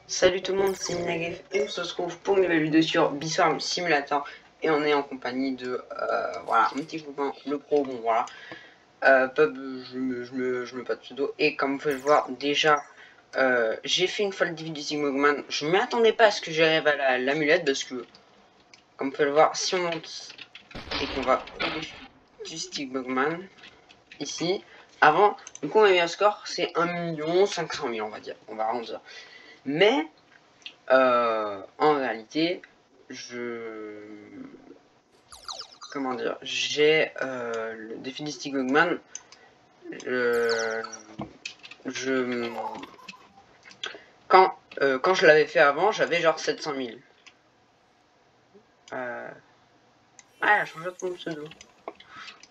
Salut tout le monde, c'est Minagef et on se retrouve pour une nouvelle vidéo sur Biswarm Simulator et on est en compagnie de voilà, mon petit copain, le pro, bon voilà, Pub, je me pas de pseudo et comme vous pouvez le voir déjà j'ai fait une fois le défi du Sigmogman. Je m'attendais pas à ce que j'arrive à l'amulette parce que comme vous pouvez le voir, si on monte et qu'on va au défi du Sigmogman ici, avant, du coup on a eu un score, c'est 1 500 000 on va dire, on va arrondir, mais en réalité, comment dire, j'ai le défi du Stigogman. Quand je l'avais fait avant, j'avais genre 700 000. Ah, elle a changé de mon pseudo.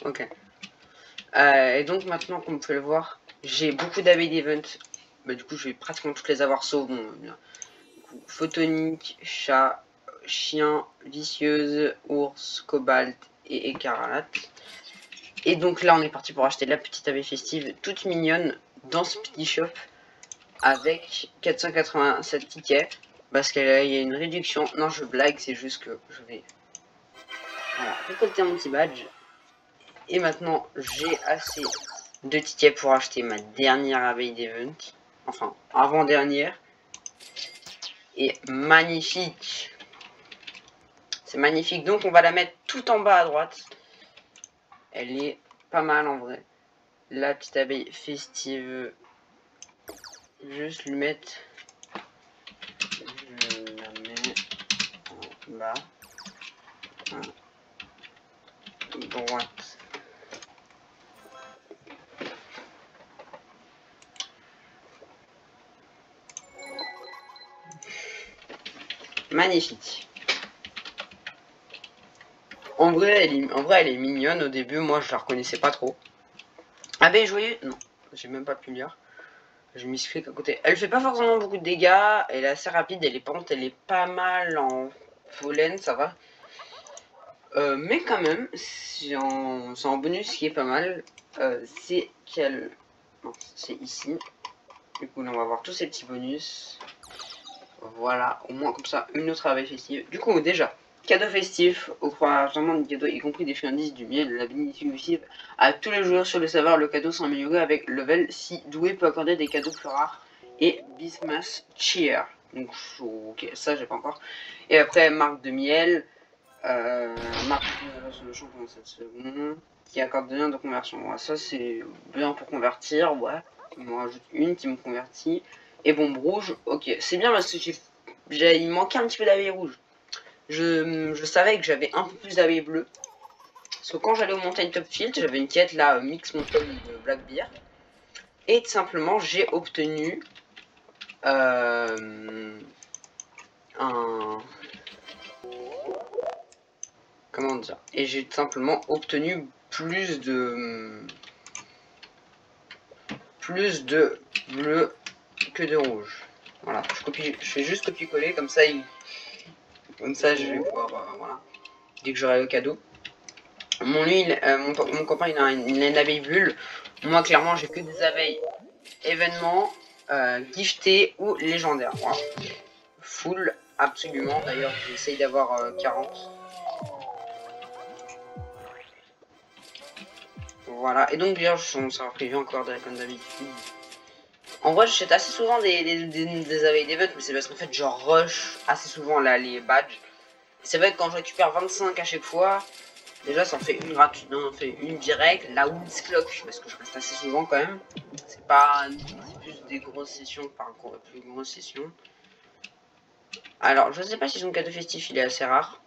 Ok. Et donc maintenant, comme vous pouvez le voir, j'ai beaucoup d'abeilles d'event. Bah, du coup, je vais pratiquement toutes les avoir sauf bon, bien. Du coup, photonique, chat, chien, vicieuse, ours, cobalt et écarlate. Et donc là on est parti pour acheter la petite abeille festive toute mignonne dans ce petit shop avec 487 tickets parce qu'il y a une réduction. Non, je blague, c'est juste que je vais voilà, récolter mon petit badge. Et maintenant j'ai assez de tickets pour acheter ma dernière abeille d'event, enfin avant-dernière. Et magnifique, c'est magnifique. Donc on va la mettre tout en bas à droite. Elle est pas mal en vrai, la petite abeille festive. Juste lui mettre, je la mets en bas à droite. Magnifique. En vrai, elle est mignonne au début. Moi, je la reconnaissais pas trop. Abeille joyeuse, non, j'ai même pas pu lire. Je m'y suis fait à côté. Elle fait pas forcément beaucoup de dégâts. Elle est assez rapide. Elle est pente. Elle est pas mal en pollen, ça va. Mais quand même, c'est en bonus qui est pas mal. C'est qu'elle, c'est ici. Du coup, là, on va voir tous ces petits bonus. Voilà, au moins comme ça, une autre abeille festive. Du coup, déjà, cadeau festif, octroiement de cadeaux, y compris des friandises, du miel, la bénédiction festive à tous les joueurs sur le serveur. Le cadeau s'est amélioré avec level. Si doué peut accorder des cadeaux plus rares. Et Bismuth Cheer. Donc, ok, ça j'ai pas encore. Et après, marque de miel. Marque de sur le champ pendant 7 secondes. Qui accorde des liens de conversion. Ouais, ça c'est bien pour convertir, ouais. Il m'en rajoute une qui me convertit. Et bombe rouge, ok. C'est bien parce que il me manquait un petit peu d'abeilles rouges. Je savais que j'avais un peu plus d'abeilles bleues. Parce que quand j'allais au Montagne Top Field, j'avais une quête là, Mix Montagne de Black Beer. Et tout simplement, j'ai obtenu un... Comment dire? Et j'ai tout simplement obtenu plus de bleu que de rouge. Voilà, je fais juste copier-coller, comme ça, je vais pouvoir, voilà, dès que j'aurai le cadeau. Mon copain, il a une abeille bulle. Moi, clairement, j'ai que des abeilles événements, giftées ou légendaires. Voilà. Full, absolument. D'ailleurs, j'essaye d'avoir 40. Voilà, et donc, d'ailleurs, ça va prévu encore comme d'habitude. En vrai, j'achète assez souvent des abeilles d'event, mais c'est parce qu'en fait, je rush assez souvent là, les badges. C'est vrai que quand je récupère 25 à chaque fois, déjà ça en fait une gratuite, non, on fait une directe. La Woods Clock, parce que je reste assez souvent quand même. C'est pas, c'est plus des grosses sessions que par plus grosses sessions. Alors, je sais pas si son cadeau festif il est assez rare.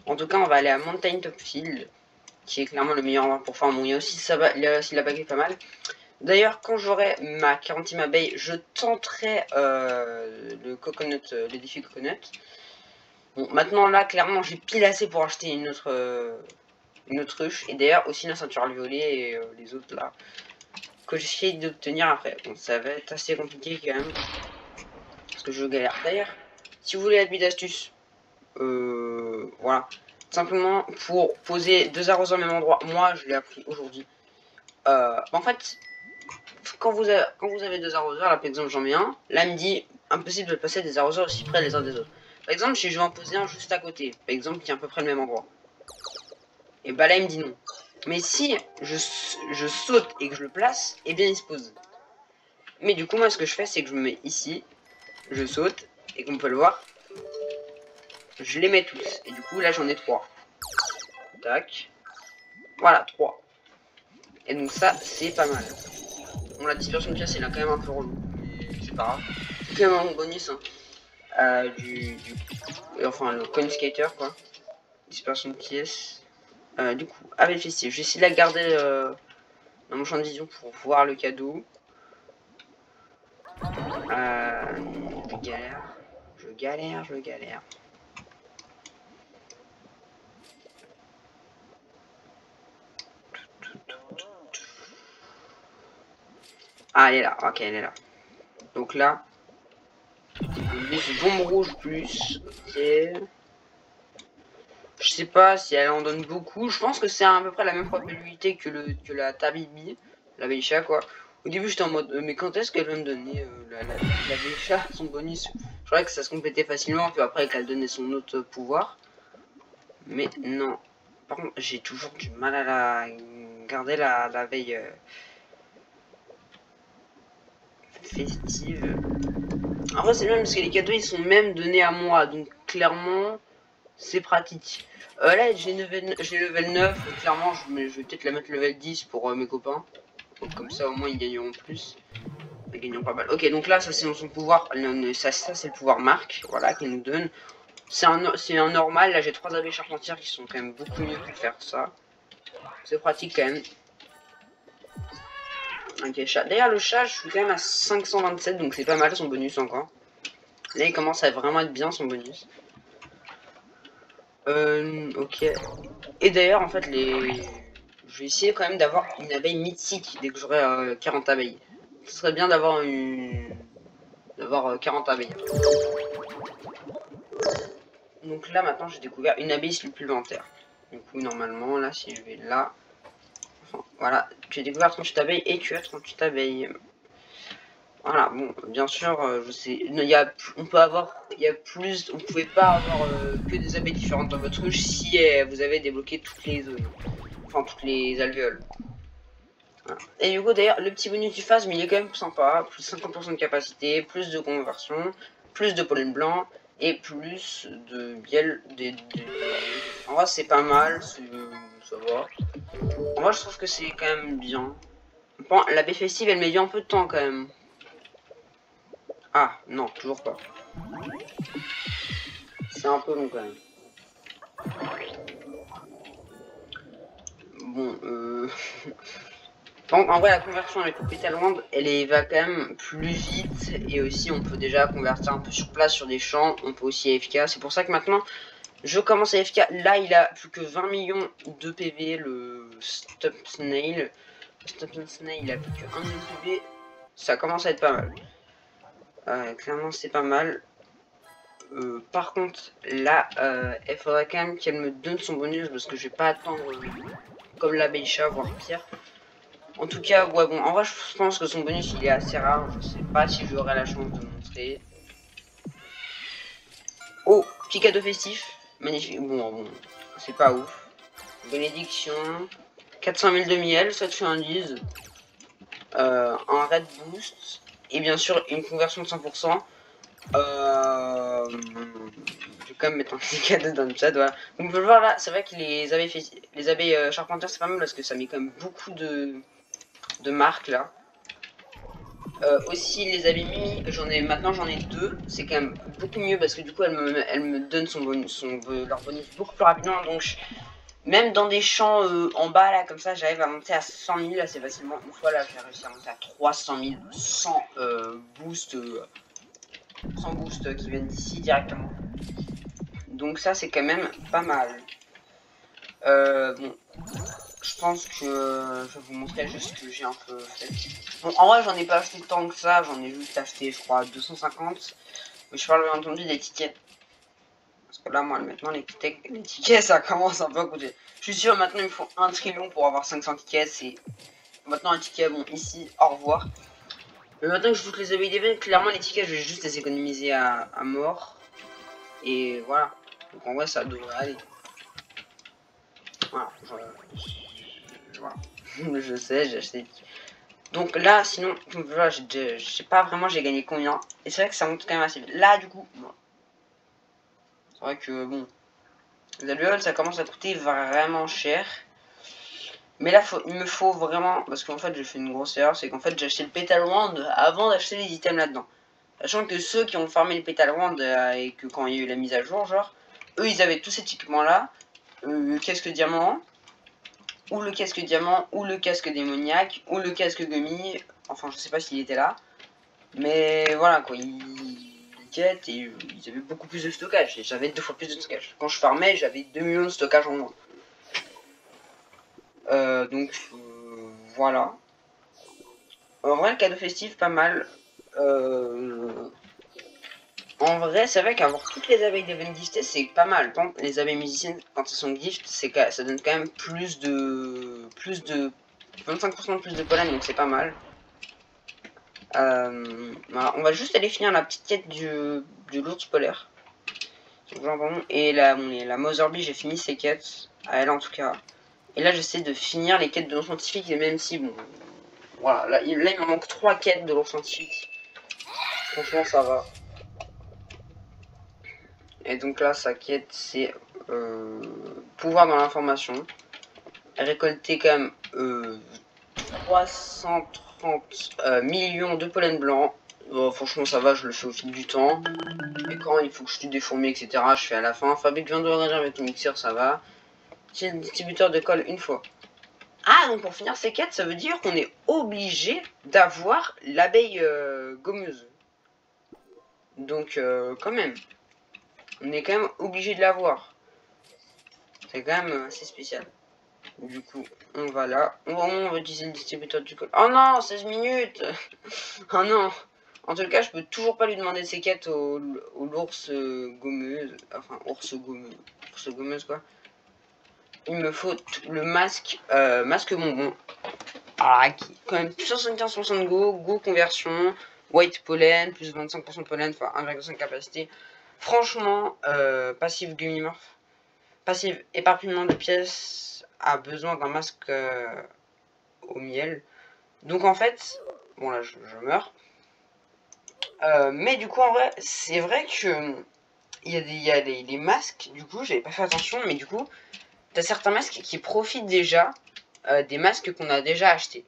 En tout cas, on va aller à Mountain Top Field, qui est clairement le meilleur endroit pour faire. Bon, il y a aussi la bague est pas mal. D'ailleurs, quand j'aurai ma 40e abeille, je tenterai le coconut, le défi coconut. Bon, maintenant là, clairement, j'ai pile assez pour acheter une autre ruche. Et d'ailleurs, aussi la ceinture violet et les autres là, que j'essaie d'obtenir après. Bon, ça va être assez compliqué quand même, parce que je galère. D'ailleurs, si vous voulez la bille d'astuce, voilà. Simplement, pour poser deux arroseurs au même endroit, moi, je l'ai appris aujourd'hui. En fait, quand vous avez deux arroseurs, là par exemple j'en mets un, là il me dit impossible de passer des arroseurs aussi près les uns des autres. Par exemple si je vais en poser un juste à côté, par exemple qui est à peu près le même endroit, et bah là il me dit non. Mais si je saute et que je le place, et bien il se pose. Mais du coup moi ce que je fais c'est que je me mets ici, je saute, et comme on peut le voir, je les mets tous. Et du coup là j'en ai 3. Tac. Voilà, 3. Et donc ça c'est pas mal. Bon la dispersion de pièces elle a quand même un peu relou. Mais c'est pas grave. C'est quand même un bonus hein. Enfin le coin skater quoi. Dispersion de pièces. Du coup, avec festif, je vais essayer de la garder dans mon champ de vision pour voir le cadeau. Je galère. Ah, elle est là, ok, elle est là. Donc là, bombe rouge plus, ok. Je sais pas si elle en donne beaucoup, je pense que c'est à peu près la même probabilité que la Tabibi, la Beisha quoi. Au début j'étais en mode, mais quand est-ce qu'elle va me donner la Beisha, son bonus? Je croyais que ça se complétait facilement, puis après qu'elle donnait son autre pouvoir. Mais non. Par contre, j'ai toujours du mal à garder la veille festive. En vrai, c'est bien parce que les cadeaux ils sont même donnés à moi, donc clairement c'est pratique. Là, j'ai level 9, clairement je vais peut-être la mettre level 10 pour mes copains. Donc, comme ça au moins ils gagneront plus. Ils gagneront pas mal. Ok, donc là, ça c'est son pouvoir. Ça c'est le pouvoir marque, voilà, qu'il nous donne. C'est un normal, là j'ai 3 abeilles charpentières qui sont quand même beaucoup mieux pour faire ça. C'est pratique quand même. Ok, chat. D'ailleurs le chat, je suis quand même à 527, donc c'est pas mal son bonus encore. Là il commence à vraiment être bien son bonus. Ok. Et d'ailleurs en fait je vais essayer quand même d'avoir une abeille mythique dès que j'aurai 40 abeilles. Ce serait bien d'avoir 40 abeilles. Donc là maintenant j'ai découvert une abeille supplémentaire. Du coup normalement là si je vais là, enfin, voilà, tu as découvert 38 abeilles et tu as 38 abeilles. Voilà, bon, bien sûr, je sais, on peut avoir, on pouvait pas avoir que des abeilles différentes dans votre ruche si vous avez débloqué toutes les zones, enfin toutes les alvéoles. Voilà. Et du coup, d'ailleurs, le petit bonus du phase, mais il est quand même sympa, plus 50% de capacité, plus de conversion, plus de pollen blanc et plus de miel. En vrai, c'est pas mal, ça va. En vrai, je trouve que c'est quand même bien. Bon, la baie festive, elle met un peu de temps quand même. Ah, non, toujours pas. C'est un peu long quand même. Bon, Donc, en vrai, la conversion avec le Pétale Wand, va quand même plus vite. Et aussi, on peut déjà convertir un peu sur place sur des champs. On peut aussi AFK. C'est pour ça que maintenant, je commence à AFK. Là, il a plus que 20 millions de PV, le Stop Snail. Stop Snail, il a plus que 1 million de PV. Ça commence à être pas mal. Clairement, c'est pas mal. Par contre, là, il faudra quand même qu'elle me donne son bonus parce que je vais pas attendre comme la Beisha, voire pire. En tout cas, ouais, bon, en vrai, je pense que son bonus il est assez rare. Je sais pas si j'aurai la chance de montrer. Oh, petit cadeau festif. Magnifique. Bon, c'est pas ouf. Bénédiction. 400 000 de miel, 7,90. Un red boost. Et bien sûr, une conversion de 100%. Je vais quand même mettre un petit cadeau dans le chat, voilà. Donc vous pouvez le voir là, c'est vrai que les abeilles charpentières c'est pas mal parce que ça met quand même beaucoup de marques là. Aussi les abeilles Mimi, maintenant j'en ai 2, c'est quand même beaucoup mieux parce que du coup elles me donnent leur bonus beaucoup plus rapidement. Donc même dans des champs en bas là comme ça, j'arrive à monter à 100 000 assez facilement. Une fois là j'ai réussi à monter à 300 000 sans boost. Sans boost qui viennent d'ici directement. Donc ça c'est quand même pas mal. Bon, je pense que je vais vous montrer juste ce que j'ai un peu fait. Bon, en vrai j'en ai pas acheté tant que ça, j'en ai juste acheté je crois 250. Mais je parle bien entendu des tickets. Parce que là moi maintenant les tickets ça commence un peu à coûter. Je suis sûr maintenant il me faut 1 trillion pour avoir 500 tickets. C'est maintenant un ticket, bon ici, au revoir. Mais maintenant que je toutes les abeilles d'événement, clairement les tickets je vais juste les économiser à mort. Et voilà. Donc en vrai ça devrait aller. Voilà. Voilà. Je sais, j'ai acheté. Donc là, sinon, voilà, je sais pas vraiment j'ai gagné combien. Et c'est vrai que ça monte quand même assez vite. Là, du coup, bon. C'est vrai que bon, les alvéoles, ça commence à coûter vraiment cher. Mais là, il me faut vraiment, parce qu'en fait, j'ai fait une grosse erreur, c'est qu'en fait, j'ai acheté le Petal Wand avant d'acheter les items là-dedans. Sachant que ceux qui ont farmé le Petal Wand et que quand il y a eu la mise à jour, genre, eux, ils avaient tous cet équipement-là, le casque diamant, ou le casque diamant, ou le casque démoniaque, ou le casque gummy. Enfin, je sais pas s'il était là. Mais voilà quoi, ils quêtent et ils avaient beaucoup plus de stockage. Et j'avais 2 fois plus de stockage. Quand je farmais, j'avais 2 millions de stockage en moins. Voilà. En vrai, le cadeau festif, pas mal. En vrai, c'est vrai qu'avoir toutes les abeilles d'Even giftées, c'est pas mal. Par exemple, les abeilles musiciennes, quand elles sont gift, ça donne quand même plus de 25% de plus de pollen, donc c'est pas mal. Voilà. On va juste aller finir la petite quête de l'ours polaire. Et la Mother Bee, j'ai fini ses quêtes, à elle en tout cas. Et là, j'essaie de finir les quêtes de l'ours scientifique, et même si, bon, voilà, là il me manque 3 quêtes de l'ours scientifique. Franchement, ça va. Et donc là, sa quête, c'est pouvoir dans l'information. Récolter quand même 330 millions de pollen blanc. Bon, franchement, ça va, je le fais au fil du temps. Et quand il faut que je tue des fourmis, etc., je fais à la fin. Fabrique viande de raisin avec ton mixeur, ça va. C'est le distributeur de colle une fois. Ah, donc pour finir ces quêtes, ça veut dire qu'on est obligé d'avoir l'abeille gommeuse. Donc, quand même, on est quand même obligé de l'avoir. C'est quand même assez spécial. Du coup, on va là. On va utiliser le distributeur du colle. Oh non, 16 minutes. Oh non. En tout cas, je peux toujours pas lui demander ses quêtes au l'ours gommeuse. Enfin, ours gommeuse. Ours gommeuse, quoi. Il me faut le masque, masque bonbon. Ah, qui quand même plus 75% de go conversion, white pollen, plus 25% de pollen, enfin 1,5 capacité. Franchement, passive Gummimorph, passive éparpillement de pièces, a besoin d'un masque au miel. Donc en fait, bon là je meurs. Mais du coup en vrai, c'est vrai que il y a les masques, du coup j'avais pas fait attention, mais du coup, t'as certains masques qui profitent déjà des masques qu'on a déjà achetés.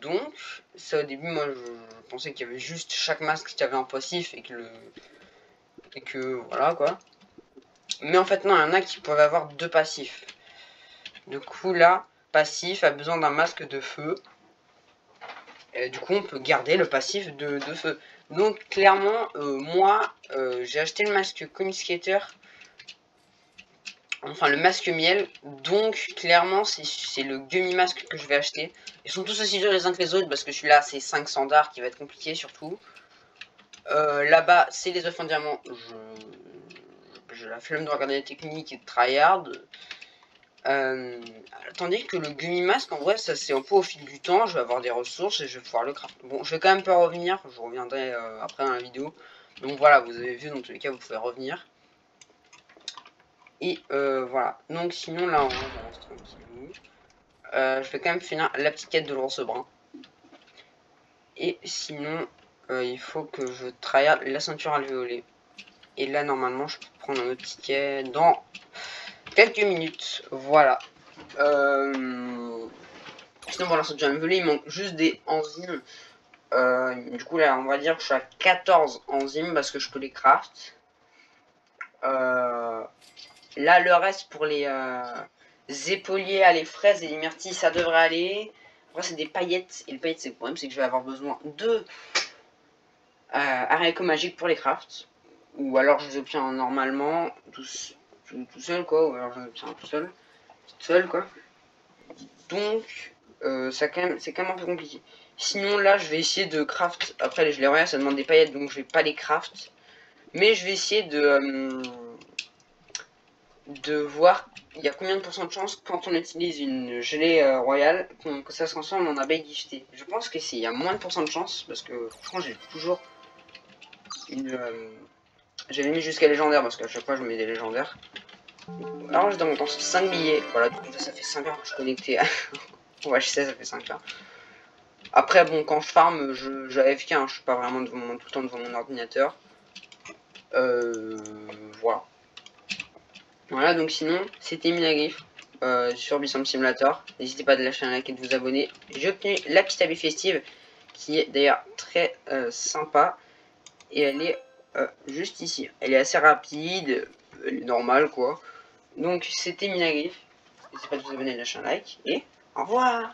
Donc, ça au début, moi je pensais qu'il y avait juste chaque masque qui avait un passif et que voilà quoi. Mais en fait, non, il y en a qui peuvent avoir 2 passifs. Du coup, là, passif a besoin d'un masque de feu. Et du coup, on peut garder le passif de feu. Donc, clairement, moi, j'ai acheté le masque Confiscator. Enfin, le masque miel. Donc, clairement, c'est le Gummy Mask que je vais acheter. Ils sont tous aussi durs les uns que les autres parce que celui-là, c'est 500 d'art qui va être compliqué surtout. Là-bas, c'est les œufs en diamant. J'ai la flemme de regarder les techniques et de tryhard. Tandis que le Gummy Mask, en vrai, ça c'est un peu au fil du temps. Je vais avoir des ressources et je vais pouvoir le craft. Bon, je vais quand même pas revenir. Je reviendrai après dans la vidéo. Donc voilà, vous avez vu, dans tous les cas, vous pouvez revenir. Et voilà. Donc sinon, là, on reste tranquille. Je vais quand même finir la petite quête de l'ours brun. Et sinon, il faut que je tryhard la ceinture alvéolée. Et là, normalement, je peux prendre un autre ticket dans quelques minutes. Voilà. Sinon, pour la ceinture alvéolée, il manque juste des enzymes. Du coup, là, on va dire que je suis à 14 enzymes parce que je peux les craft. Là, le reste pour les épauliers, les fraises et les myrtilles, ça devrait aller. Après, c'est des paillettes. Et les paillettes, c'est le problème, c'est que je vais avoir besoin de haricots magiques pour les crafts. Ou alors, je les obtiens normalement tout seul, quoi. Ou alors, je les obtiens tout seul, quoi. Donc, c'est quand même un peu compliqué. Sinon, là, je vais essayer de craft. Après, je les regarde, ça demande des paillettes, donc je vais pas les craft. Mais je vais essayer de voir il y a combien de pourcents de chance quand on utilise une gelée royale que ça se transforme en abeille guichetée. Je pense que il y a moins de pourcents de chance parce que franchement j'ai toujours une... j'avais mis jusqu'à légendaire parce qu'à chaque fois je mets des légendaires. Alors je donne 5 billets, voilà, du coup ça fait 5 heures que je suis connecté à... ouais je sais, ça fait 5 heures. Après bon, quand je farm, je AFK, hein, je suis pas vraiment tout le temps devant mon ordinateur. Voilà. Voilà, donc sinon, c'était Minagriff sur Bison Simulator. N'hésitez pas à lâcher un like et de vous abonner. J'ai obtenu la petite abeille festive, qui est d'ailleurs très sympa. Et elle est juste ici. Elle est assez rapide, elle est normale quoi. Donc c'était Minagriff. N'hésitez pas à vous abonner et lâcher un like. Et au revoir.